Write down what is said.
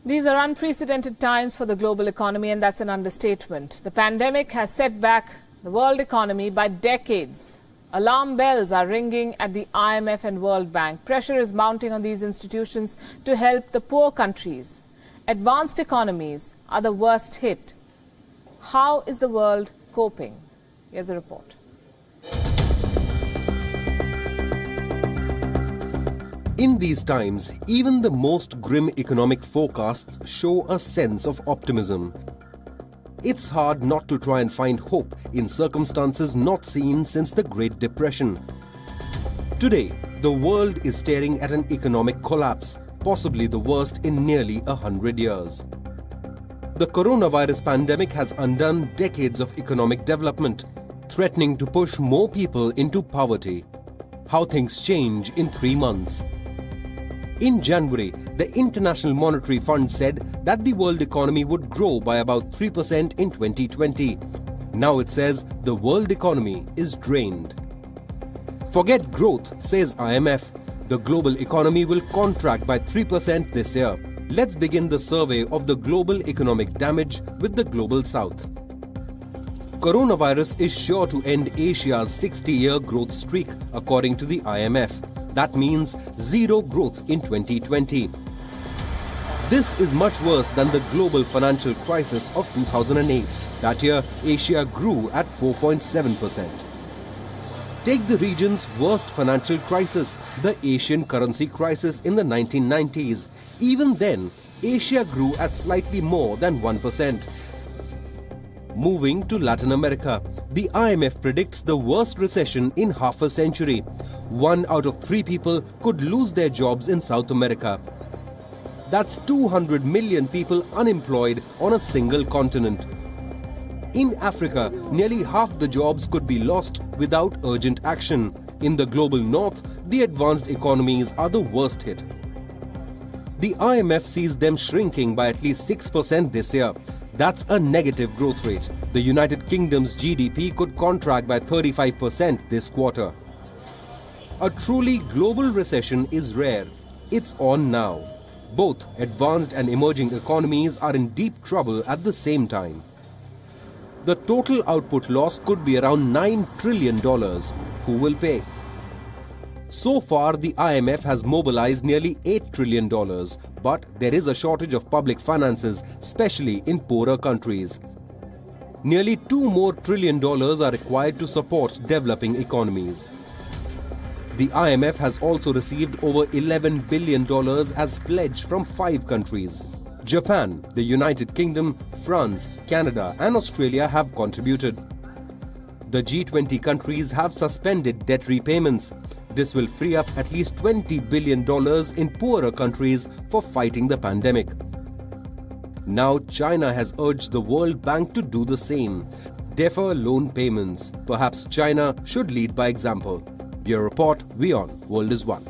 These are unprecedented times for the global economy, and that's an understatement. The pandemic has set back the world economy by decades. Alarm bells are ringing at the IMF and World Bank. Pressure is mounting on these institutions to help the poor countries. Advanced economies are the worst hit. How is the world coping? Here's a report. In these times, even the most grim economic forecasts show a sense of optimism. It's hard not to try and find hope in circumstances not seen since the Great Depression. Today, the world is staring at an economic collapse, possibly the worst in nearly 100 years. The coronavirus pandemic has undone decades of economic development, threatening to push more people into poverty. How things change in 3 months. In January, the International Monetary Fund said that the world economy would grow by about 3% in 2020. Now it says the world economy is drained. Forget growth, says IMF. The global economy will contract by 3% this year. Let's begin the survey of the global economic damage with the Global South. Coronavirus is sure to end Asia's 60-year growth streak, according to the IMF. That means zero growth in 2020. This is much worse than the global financial crisis of 2008. That year, Asia grew at 4.7%. Take the region's worst financial crisis, the Asian currency crisis in the 1990s. Even then, Asia grew at slightly more than 1%. Moving to Latin America, the IMF predicts the worst recession in half a century. 1 out of 3 people could lose their jobs in South America. That's 200 million people unemployed on a single continent. In Africa, nearly half the jobs could be lost without urgent action. In the global north, the advanced economies are the worst hit. The IMF sees them shrinking by at least 6% this year. That's a negative growth rate. The United Kingdom's GDP could contract by 35% this quarter. A truly global recession is rare. It's on now. Both advanced and emerging economies are in deep trouble at the same time. The total output loss could be around $9 trillion. Who will pay? So far, the IMF has mobilized nearly $8 trillion, but there is a shortage of public finances, especially in poorer countries. Nearly $2 more trillion are required to support developing economies. The IMF has also received over $11 billion as pledge from 5 countries. Japan, the United Kingdom, France, Canada and Australia have contributed. The G20 countries have suspended debt repayments. This will free up at least $20 billion in poorer countries for fighting the pandemic. Now China has urged the World Bank to do the same. Defer loan payments. Perhaps China should lead by example. Your report, WION, World is One.